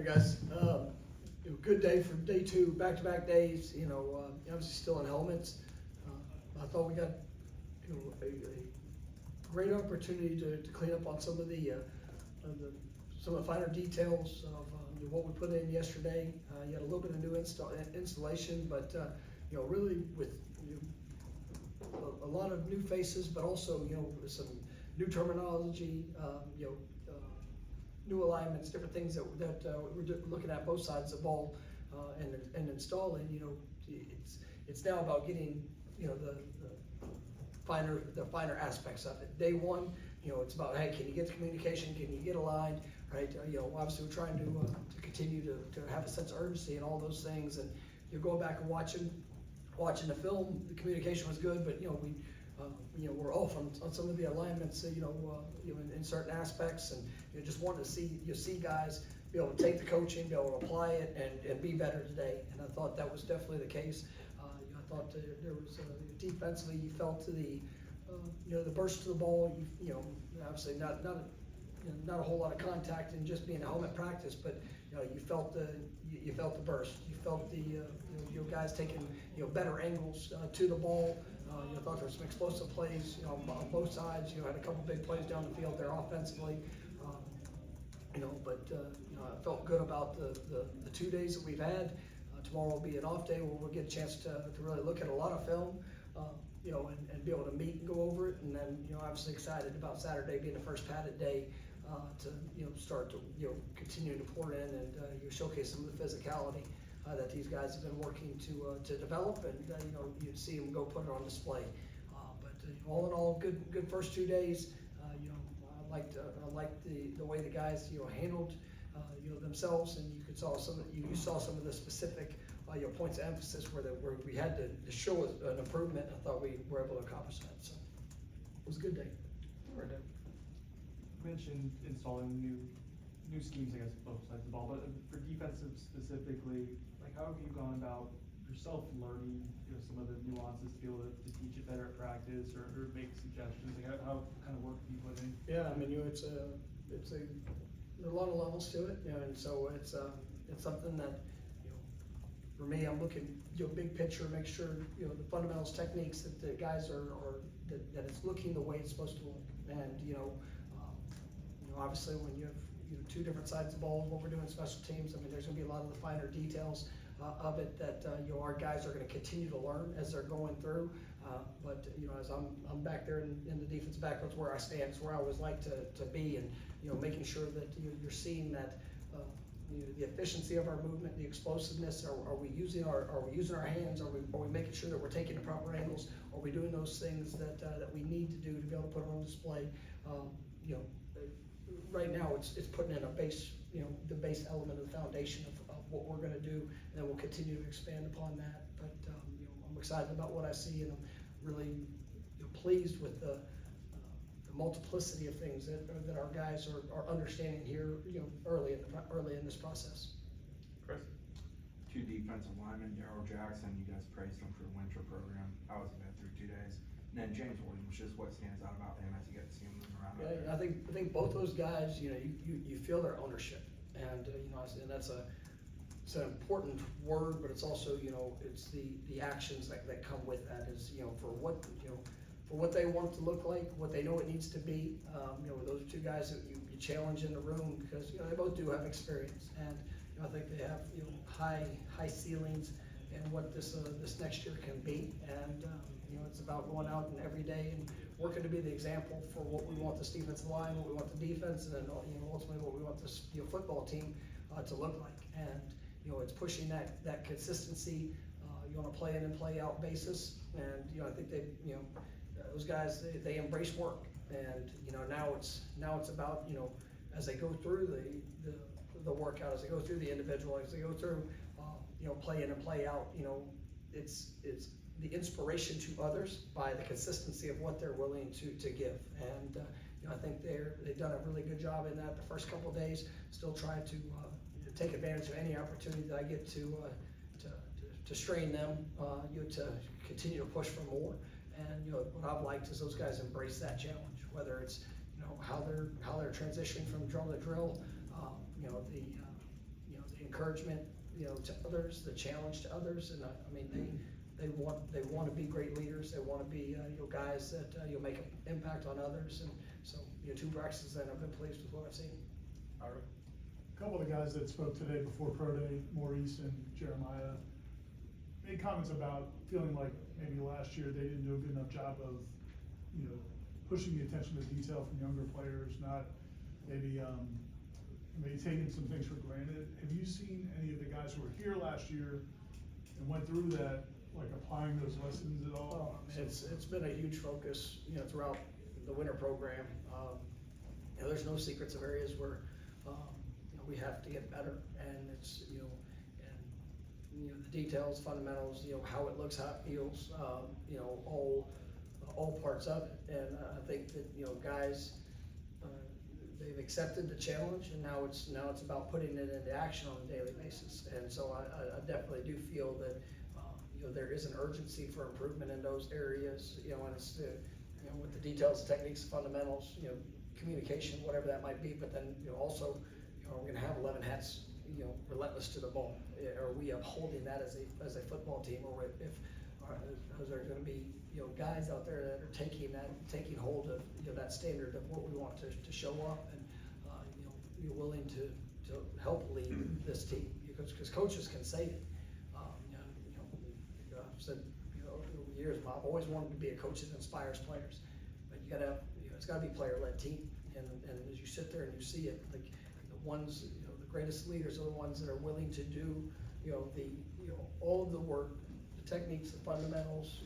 Morning, guys. Good day for day two, back-to-back days. Obviously still in helmets. I thought we got a great opportunity to clean up on some of the finer details of what we put in yesterday. You had a little bit of new installation, but really with a lot of new faces, but also with some new terminology. New alignments, different things that we're looking at both sides of the ball and installing. It's now about getting the finer aspects of it. Day one, it's about, hey, can you get the communication? Can you get aligned? Right? Obviously we're trying to continue to have a sense of urgency and all those things. And you're going back and watching the film. The communication was good, but we're off on some of the alignments, in certain aspects, and just wanted to see guys be able to take the coaching, be able to apply it, and be better today. And I thought that was definitely the case. I thought there was defensively, you felt the burst to the ball. Obviously not a whole lot of contact and just being a helmet practice, but you felt the burst. You felt the guys taking better angles to the ball. I thought there were some explosive plays on both sides. Had a couple big plays down the field there offensively. I felt good about the 2 days that we've had. Tomorrow will be an off day where we'll get a chance to really look at a lot of film, and be able to meet and go over it. And then, obviously excited about Saturday being the first padded day to start to continue to pour in and showcase some of the physicality that these guys have been working to develop, and you see them go put it on display. All in all, good first 2 days. I liked the way the guys handled themselves, and you saw some of the specific points of emphasis where we had to show an improvement. I thought we were able to accomplish that. So it was a good day. You mentioned installing new schemes, I guess, both sides of the ball, but for defensive specifically, how have you gone about yourself learning some of the nuances to be able to teach it better at practice or make suggestions? How kind of work have you put in? Yeah, I mean, there are a lot of levels to it, and so it's something that for me, I'm looking big picture, make sure the fundamentals, techniques that the guys are that it's looking the way it's supposed to look. And obviously when you have two different sides of the ball, what we're doing special teams, I mean, there's going to be a lot of the finer details of it that our guys are going to continue to learn as they're going through. But as I'm back there in the defense back, that's where I stand. It's where I always like to be, and making sure that you're seeing that the efficiency of our movement, the explosiveness. Are we using our hands? Are we making sure that we're taking the proper angles? Are we doing those things that we need to do to be able to put it on display? Right now it's putting in a base, the base element of the foundation of what we're going to do, and then we'll continue to expand upon that. But I'm excited about what I see, and I'm really pleased with the multiplicity of things that our guys are understanding here, early in this process. Chris? Two defensive linemen, Darryl Jackson, you guys praised him for the winter program. How has it been through 2 days? And then James Williams, just what stands out about him as you get to see him moving around? Yeah, I think both those guys, you feel their ownership, and and that's it's an important word, but it's also it's the actions that come with that is for what they want it to look like, what they know it needs to be. Those are two guys that you challenge in the room because they both do have experience, and I think they have high ceilings and what this next year can be. And it's about going out and every day and working to be the example for what we want this defensive line, what we want the defense, and then ultimately what we want this football team to look like. And it's pushing that consistency on a play in and play out basis. And I think those guys they embrace work, and now it's about as they go through the workout, as they go through the individual, as they go through play in and play out, it's the inspiration to others by the consistency of what they're willing to give. And I think they've done a really good job in that the first couple of days. Still trying to take advantage of any opportunity that I get to strain them, to continue to push for more. And what I've liked is those guys embrace that challenge, whether it's how they're transitioning from drill to drill, encouragement, to others, the challenge to others, and I mean, they want to be great leaders, they want to be, guys that, make an impact on others, and so, 2 practices that I've been pleased with what I've seen. All right. A couple of the guys that spoke today before Pro Day, Maurice and Jeremiah, made comments about feeling like maybe last year they didn't do a good enough job of, pushing the attention to detail from younger players, not maybe taking some things for granted. Have you seen any of the guys who were here last year and went through that, like applying those lessons at all? It's been a huge focus, throughout the winter program. There's no secrets of areas where, we have to get better, and it's, the details, fundamentals, how it looks, how it feels, all parts of it. And I think that, guys, they've accepted the challenge, and now it's about putting it into action on a daily basis. And so I definitely do feel that, there is an urgency for improvement in those areas, and it's the, with the details, techniques, fundamentals, communication, whatever that might be. But then, also, are we gonna have 11 hats, relentless to the ball? Are we upholding that as a football team, or is there gonna be, guys out there that are taking hold of, that standard of what we want to show up, and, be willing to help lead this team, because coaches can say it. I've said, over the years, I've always wanted to be a coach that inspires players, but you gotta, it's gotta be player-led team, and as you sit there and you see it, like, the ones, the greatest leaders are the ones that are willing to do, all of the work, the techniques, the fundamentals,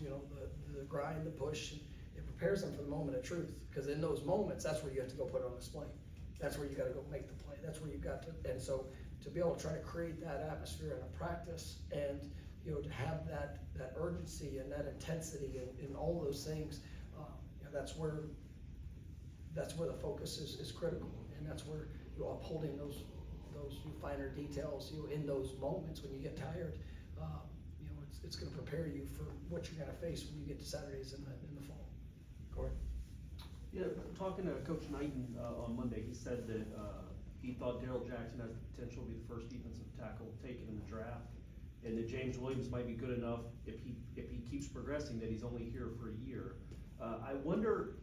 the grind, the push. It prepares them for the moment of truth, because in those moments, that's where you have to go put on display. That's where you gotta go make the play. That's where you've got to, and so to be able to try to create that atmosphere in a practice, and, to have that urgency and that intensity and all those things, that's where the focus is critical, and that's where upholding those finer details, in those moments when you get tired, it's going to prepare you for what you're going to face when you get to Saturdays in the fall. Corey? Yeah, talking to Coach Knighton on Monday, he said that he thought Daryl Jackson has the potential to be the first defensive tackle taken in the draft, and that James Williams might be good enough if he keeps progressing, that he's only here for a year. I wonder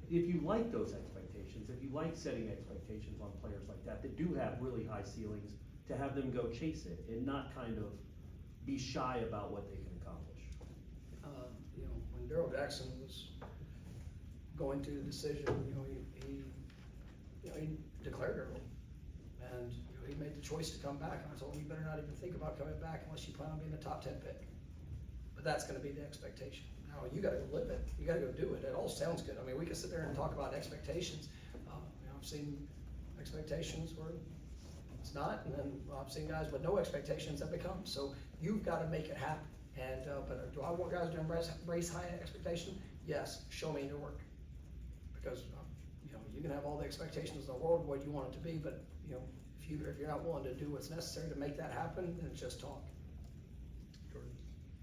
if you like those expectations, if you like setting expectations on players like that do have really high ceilings, to have them go chase it and not kind of be shy about what they can accomplish. When Daryl Jackson was going through the decision, he declared early, and he made the choice to come back, and I told him, you better not even think about coming back unless you plan on being a top 10 pick. But that's going to be the expectation. Now, you got to go live it. You got to go do it. It all sounds good. I mean, we can sit there and talk about expectations. I've seen expectations where it's not, and then I've seen guys with no expectations that become. So you've got to make it happen. And but do I want guys to embrace high expectation? Yes. Show me your work, because you can have all the expectations in the world of what you want it to be, but if you're not willing to do what's necessary to make that happen, then it's just talk.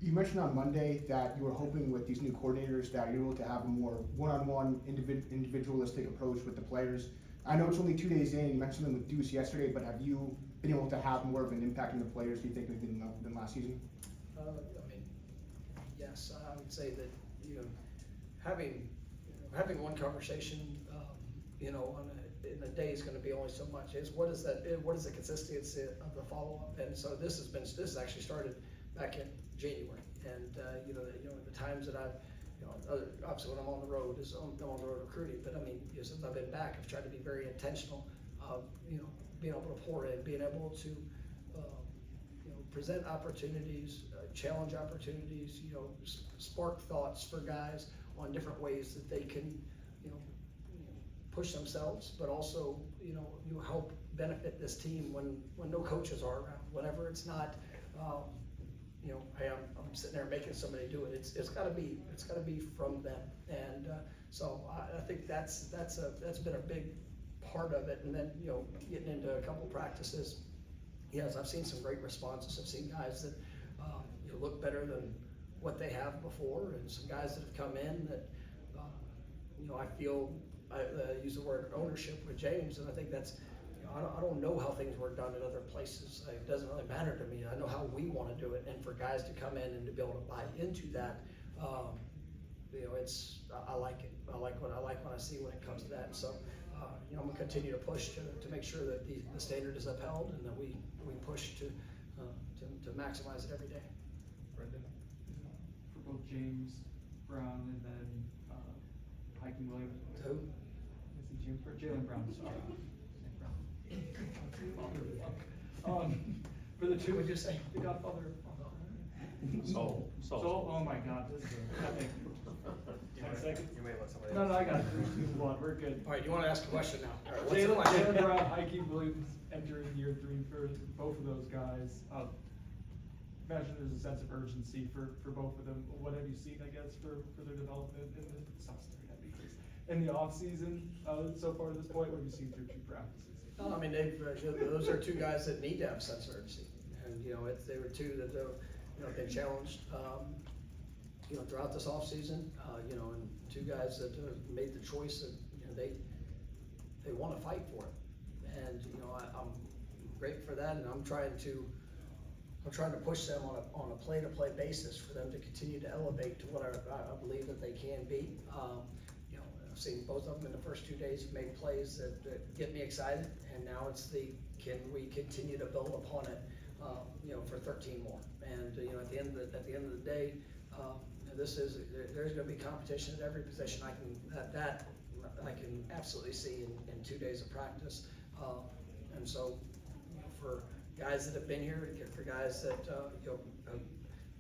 You mentioned on Monday that you were hoping with these new coordinators that you're able to have a more one-on-one individualistic approach with the players. I know it's only 2 days in, you mentioned them with Deuce yesterday, but have you been able to have more of an impact on the players, do you think, than last season? Yes, I would say that, having one conversation, in a day is gonna be only so much. What is the consistency of the follow-up? And so this has actually started back in January, and the times that I've, obviously when I'm on the road I'm on the road recruiting, but I mean, since I've been back, I've tried to be very intentional of, being able to pour in, being able to, present opportunities, challenge opportunities, spark thoughts for guys on different ways that they can, push themselves, but also, you help benefit this team when no coaches are around, whenever it's not, hey, I'm sitting there making somebody do it. It's got to be from them, and so I think that's been a big part of it. And then getting into a couple practices, yes, I've seen some great responses. I've seen guys that look better than what they have before, and some guys that have come in that I feel I use the word ownership with James, and I think that's I don't know how things were done in other places. It doesn't really matter to me. I know how we wanna do it, and for guys to come in and to be able to buy into that, you know, I like it. I like when I see when it comes to that. So, you know, I'm gonna continue to push to make sure that the standard is upheld and that we push to maximize it every day. Brendan? For both James Brown and then, Hiking Williams. Who? I see James, Jalen Brown, sorry. For the two. What'd you say? The Godfather. Soul. Oh my God, this is epic. 10 seconds. You may let somebody No, else. I got it. 3, 2, 1, we're good. All right, you wanna ask a question now? All right, what's the Jalen question? Brown, Hiking Williams entering year 3 for both of those guys. Imagine there's a sense of urgency for both of them. What have you seen, I guess, for their development in the, sounds very heavy, Chris, in the offseason, so far at this point? What have you seen through 2 practices? No, I mean, those are two guys that need to have a sense of urgency. And, you know, they were two that, you know, been challenged, you know, throughout this offseason, you know, and two guys that made the choice that, you know, they want to fight for it. And, you know, I'm grateful for that, and I'm trying to push them on a play-to-play basis for them to continue to elevate to what I believe that they can be. You know, I've seen both of them in the first 2 days make plays that get me excited, and now it's can we continue to build upon it, you know, for 13 more. And, you know, at the end of the day, there's gonna be competition at every position. I can absolutely see in 2 days of practice. And so, you know, for guys that have been here, for guys that, you know, have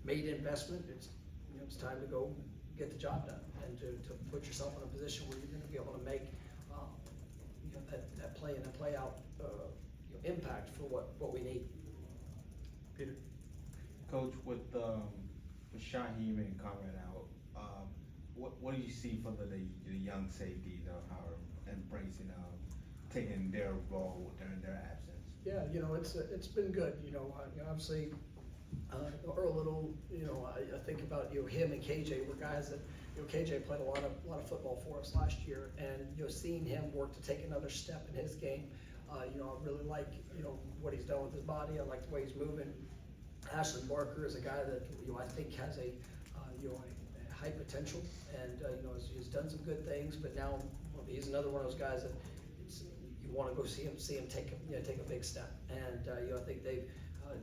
made investment, it's time to go get the job done and to put yourself in a position where you're gonna be able to make, you know, that play in and play out, you know, impact for what we need. Peter? Coach, with Shaheem and Conrad out, what do you see for the young safety that are embracing, taking their role during their absence? Yeah, you know, it's been good, you know, obviously, Earl Little, you know, I think about, you know, him and KJ were guys that, you know, KJ played a lot of football for us last year, and, you know, seeing him work to take another step in his game, you know, I really like, you know, what he's done with his body. I like the way he's moving. Ashley Barker is a guy that, you know, I think has a high potential, and, you know, he's done some good things, but now he's another one of those guys that you want to go see him take a big step. And, you know, I think they've,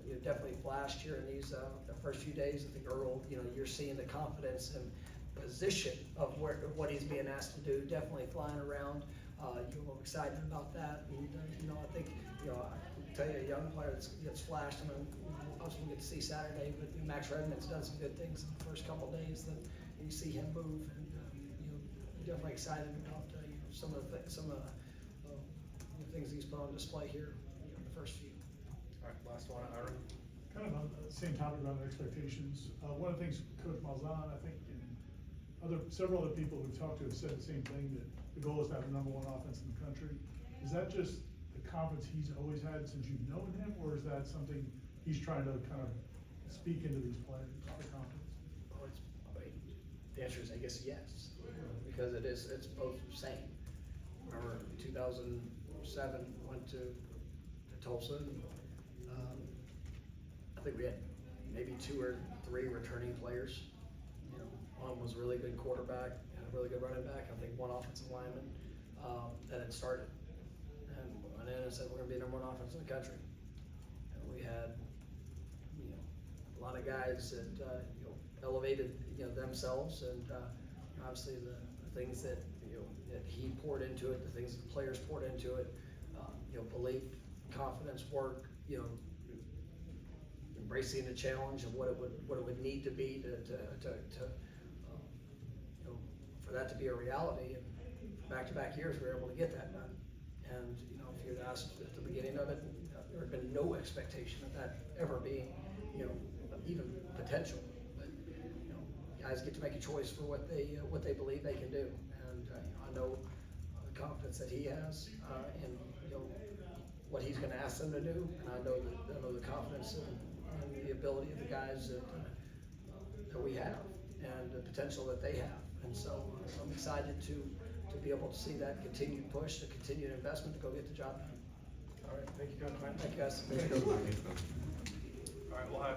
you know, definitely flashed here in these, the first few days. I think Earl, you know, you're seeing the confidence and position of what he's being asked to do, definitely flying around. You know, I'm excited about that. And, you know, I think, you know, I can tell you a young player that's flashed. I mean, obviously we'll get to see Saturday, but Max Redmond's done some good things in the first couple of days that you see him move, and, you know, definitely excited about, you know, some of the things he's put on display here, you know, in the first few. All right, last one, Aaron. Kind of on the same topic around expectations, one of the things Coach Malzahn, I think, and several other people we've talked to have said the same thing, that the goal is to have the #1 offense in the country. Is that just the confidence he's always had since you've known him, or is that something he's trying to kind of speak into these players, the confidence? Well, the answer is, I guess, yes, because it's both the same. Remember, 2007, went to Tulsa, and, I think we had maybe 2 or 3 returning players. You know, one was a really good quarterback and a really good running back. I think one offensive lineman that had started, and went in and said, we're gonna be #1 offense in the country. And we had, you know, a lot of guys that, you know, elevated, you know, themselves, and, obviously the things that, you know, that he poured into it, the things that the players poured into it, you know, belief, confidence, work, you know, embracing the challenge of what it would need to be to you know, for that to be a reality. And back-to-back years, we were able to get that done. And, you know, if you'd asked at the beginning of it, there had been no expectation of that ever being, you know, even potential. But, you know, guys get to make a choice for what they believe they can do. And, I know the confidence that he has, in, you know, what he's gonna ask them to do, and I know the confidence and the ability of the guys that we have, and the potential that they have. And so I'm excited to be able to see that continued push, the continued investment to go get the job done. All right, thank you, Coach Mike. Thank you, guys. Thanks, Coach. All right, we'll have